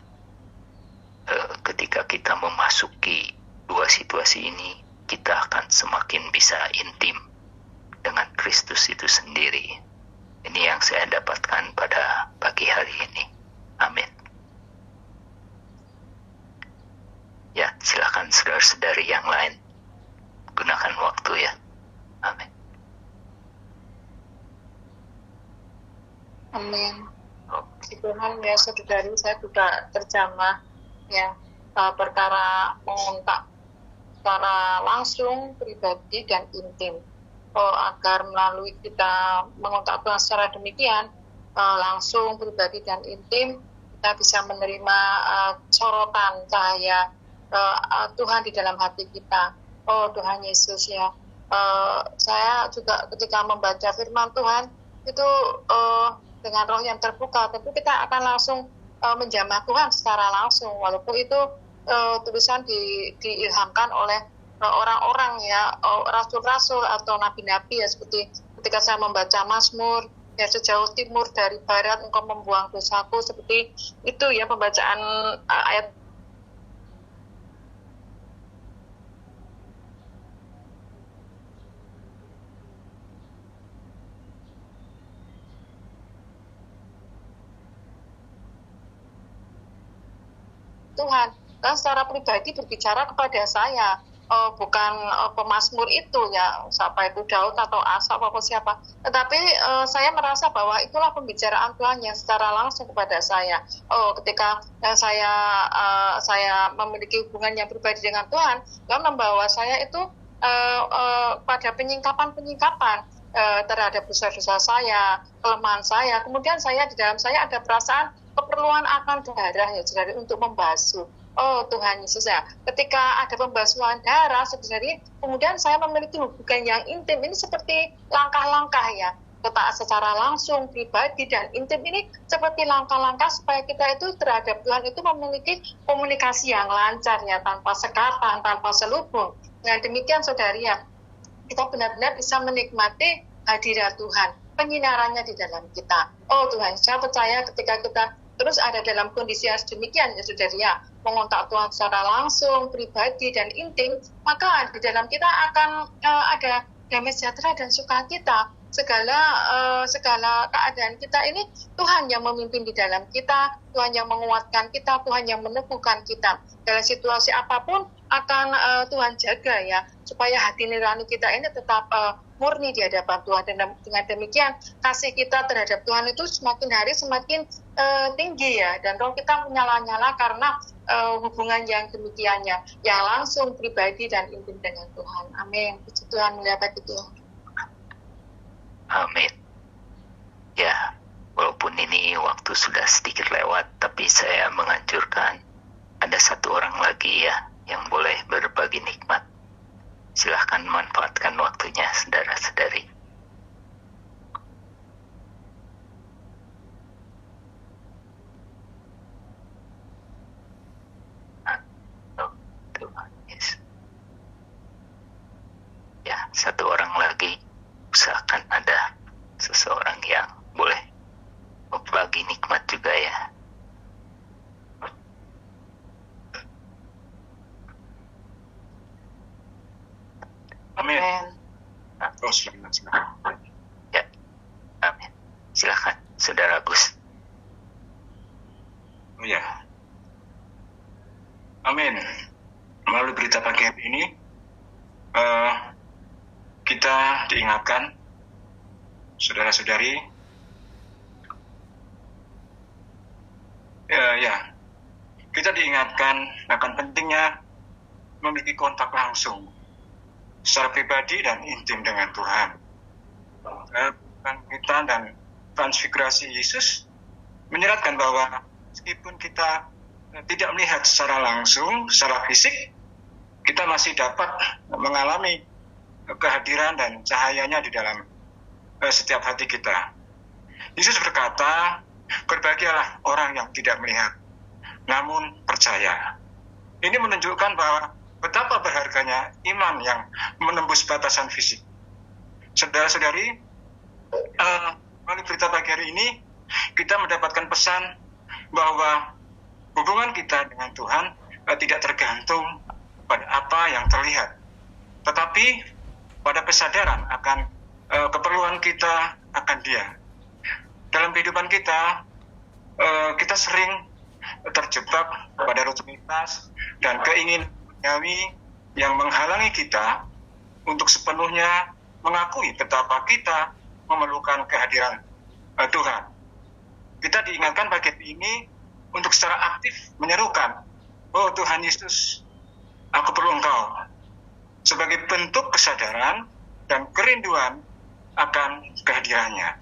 B: Ketika kita memasuki dua situasi ini, kita akan semakin bisa intim dengan Kristus itu sendiri. Ini yang saya dapatkan pada pagi hari ini. Amin. Ya, silakan saudara-saudari yang lain gunakan waktu ya. Amin.
C: Amin. Puji Tuhan ya, saudari, saya juga terjamah ya, perkara mengontak secara langsung, pribadi dan intim. Agar melalui kita mengontak Tuhan secara demikian langsung, pribadi dan intim, kita bisa menerima sorotan cahaya Tuhan di dalam hati kita. Oh Tuhan Yesus ya, saya juga ketika membaca firman Tuhan itu dengan roh yang terbuka, tentu kita akan langsung menjamah Tuhan secara langsung, walaupun itu tulisan diilhamkan oleh orang-orang ya, rasul-rasul atau nabi-nabi ya, seperti ketika saya membaca Mazmur ya, sejauh timur dari barat engkau membuang dosaku, seperti itu ya pembacaan ayat Tuhan. Dan secara pribadi berbicara kepada saya, bukan pemazmur itu ya, siapa itu Daud atau Asaf atau siapa, tetapi saya merasa bahwa itulah pembicaraan Tuhan yang secara langsung kepada saya. Ketika saya memiliki hubungan yang pribadi dengan Tuhan, Tuhan membawa saya itu pada penyingkapan terhadap dosa-dosa saya, kelemahan saya. Kemudian di dalam saya ada perasaan keperluan akan darah ya, jadi untuk membasuh. Oh Tuhan Yesus ya, ketika ada pembasuhan darah sebenarnya, kemudian saya memiliki hubungan yang intim. Ini seperti langkah-langkah ya, ketaatan secara langsung, pribadi, dan intim ini seperti langkah-langkah supaya kita itu terhadap Tuhan itu memiliki komunikasi yang lancar ya, tanpa sekatan, tanpa selubung. Dengan demikian saudari ya, kita benar-benar bisa menikmati hadirat Tuhan, penyinarannya di dalam kita. Oh Tuhan, saya percaya ketika kita terus ada dalam kondisi yang demikian ya saudari ya, mengontak Tuhan secara langsung, pribadi, dan intim, maka di dalam kita akan ada damai sejahtera dan sukacita. Segala keadaan kita ini Tuhan yang memimpin di dalam kita, Tuhan yang menguatkan kita, Tuhan yang meneguhkan kita. Dalam situasi apapun akan Tuhan jaga ya, supaya hati nurani kita ini tetap murni di hadapan Tuhan. Dan dengan demikian kasih kita terhadap Tuhan itu semakin hari semakin tinggi ya, dan roh kita menyala-nyala karena hubungan yang demikiannya, yang langsung, pribadi, dan intim dengan Tuhan. Amin. Puji Tuhan, mulia bagi Tuhan.
B: Amin. Ya, walaupun ini waktu sudah sedikit lewat, tapi saya menganjurkan ada satu orang lagi ya yang boleh berbagi nikmat. Silahkan manfaatkan waktunya, saudara-saudari. Tuhan Yesus. Ya, satu orang lagi. Usahakan ada seseorang yang boleh berbagi nikmat juga ya.
D: Amin.
B: Oh, ya, amin. Silakan, Saudara Agus.
D: Oh ya. Amin. Melalui berita pagi hari ini, kita diingatkan, saudara-saudari, kita diingatkan akan pentingnya memiliki kontak langsung secara pribadi dan intim dengan Tuhan. Kita dan transfigurasi Yesus menyeratkan bahwa meskipun kita tidak melihat secara langsung, secara fisik, kita masih dapat mengalami kehadiran dan cahayanya di dalam setiap hati kita. Yesus berkata, berbahagialah orang yang tidak melihat, namun percaya. Ini menunjukkan bahwa betapa berharganya iman yang menembus batasan fisik. Saudara-saudari, melalui berita pagi hari ini, kita mendapatkan pesan bahwa hubungan kita dengan Tuhan tidak tergantung pada apa yang terlihat, tetapi pada kesadaran akan keperluan kita akan Dia. Dalam kehidupan kita, kita sering terjebak pada rutinitas dan keinginan duniawi yang menghalangi kita untuk sepenuhnya mengakui betapa kita memerlukan kehadiran Tuhan. Kita diingatkan pagi ini untuk secara aktif menyerukan, oh Tuhan Yesus, aku perlu Engkau, sebagai bentuk kesadaran dan kerinduan akan kehadirannya.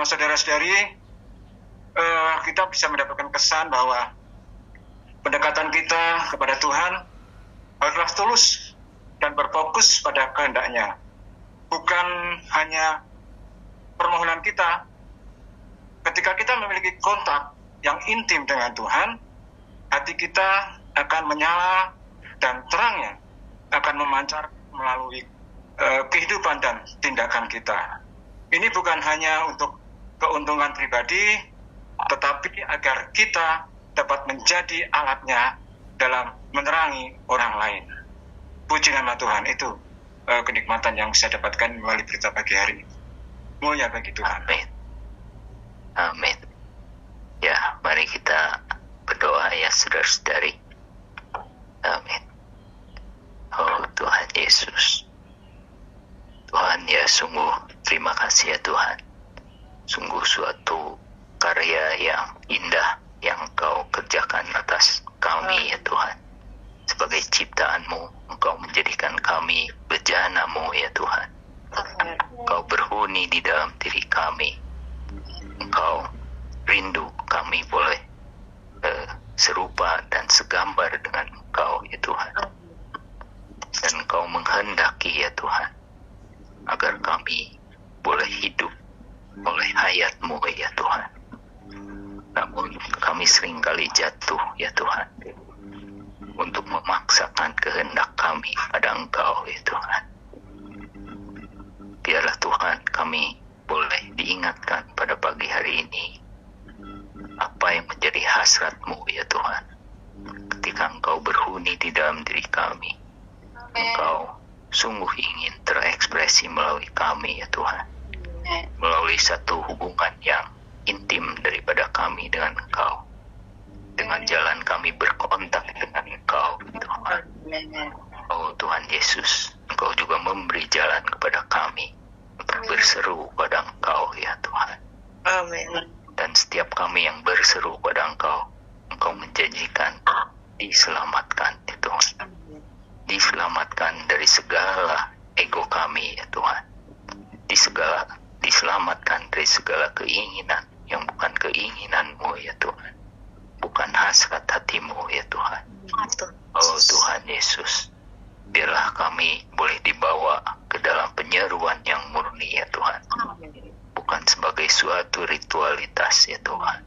D: Saudara-saudari, kita bisa mendapatkan kesan bahwa pendekatan kita kepada Tuhan haruslah tulus dan berfokus pada kehendak-Nya. Bukan hanya permohonan kita. Ketika kita memiliki kontak yang intim dengan Tuhan, hati kita akan menyala dan terangnya akan memancar melalui kehidupan dan tindakan kita. Ini bukan hanya untuk keuntungan pribadi, tetapi agar kita dapat menjadi alatnya dalam menerangi orang lain. Puji nama Tuhan, itu kenikmatan yang saya dapatkan melalui berita pagi hari ini. Mulia bagi Tuhan.
B: Amin. Amin. Ya, mari kita berdoa ya saudara-saudari. Amin. Oh Tuhan Yesus, Tuhan ya, sungguh terima kasih ya Tuhan. Sungguh suatu karya yang indah yang Engkau kerjakan atas kami ya Tuhan. Sebagai ciptaan-Mu, Engkau menjadikan kami bejana-Mu ya Tuhan. Engkau berhuni di dalam diri kami. Engkau rindu kami boleh serupa dan segambar dengan Engkau ya Tuhan. Dan Engkau menghendaki ya Tuhan, agar kami boleh kehendak kami pada Engkau ya Tuhan. Biarlah Tuhan kami boleh diingatkan pada pagi hari ini apa yang menjadi hasrat-Mu ya Tuhan. Ketika Engkau berhuni di dalam diri kami, Engkau sungguh ingin terekspresi melalui kami ya Tuhan, melalui satu hubungan yang intim daripada kami dengan Engkau, dengan jalan kami berkontak dengan Engkau Tuhan. Oh Tuhan Yesus, Engkau juga memberi jalan kepada kami untuk berseru pada Engkau ya Tuhan.
E: Amin.
B: Dan setiap kami yang berseru pada Engkau, Engkau menjanjikan diselamatkan ya Tuhan. Diselamatkan dari segala ego kami ya Tuhan. Diselamatkan dari segala keinginan yang bukan keinginan-Mu ya Tuhan. Bukan hasrat hati-Mu ya Tuhan. Oh Tuhan Yesus, biarlah kami boleh dibawa ke dalam penyeruan yang murni ya Tuhan. Bukan sebagai suatu ritualitas ya Tuhan.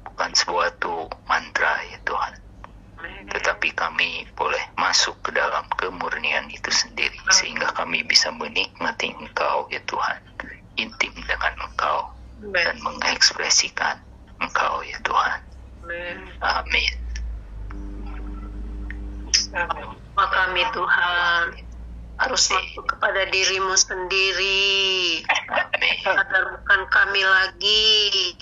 B: Bukan suatu mantra ya Tuhan. Tetapi kami boleh masuk ke dalam kemurnian itu sendiri, sehingga kami bisa menikmati Engkau ya Tuhan, intim dengan Engkau, dan mengekspresikan Engkau ya Tuhan. Amin.
E: Kami Tuhan harus masuk kepada diri-Mu sendiri. Sadar bukan kami lagi,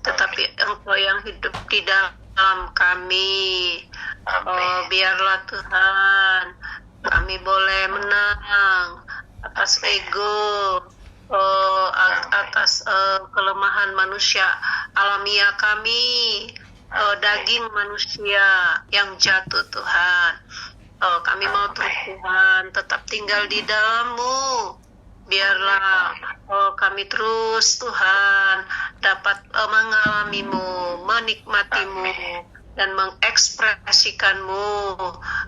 E: tetapi Engkau yang hidup di dalam kami. Oh, biarlah Tuhan kami boleh menang atas ego, atas kelemahan manusia alamiah kami, daging manusia yang jatuh Tuhan. Kami mau terus Tuhan tetap tinggal di dalam-Mu. Biarlah kami terus Tuhan dapat mengalami-Mu, menikmati-Mu, dan mengekspresikan-Mu.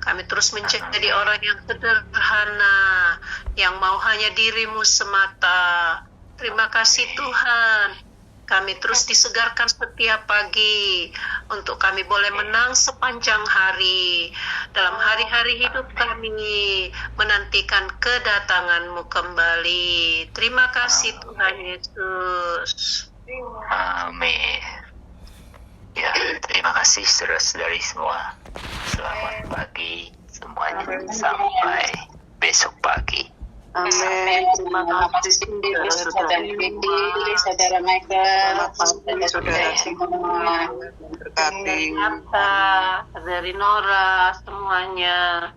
E: Kami terus menjadi orang yang sederhana, yang mau hanya diri-Mu semata. Terima kasih Tuhan. Kami terus disegarkan setiap pagi untuk kami boleh menang sepanjang hari. Dalam hari-hari hidup kami menantikan kedatangan-Mu kembali. Terima kasih Tuhan Yesus.
B: Amin. Ya, terima kasih saudara-saudari semua. Selamat pagi semuanya. Sampai besok pagi.
E: Amin. Terima kasih
C: Saudara Billy, Saudara Michael, saudara semua.
E: Terima kasih. Dari Nora semuanya.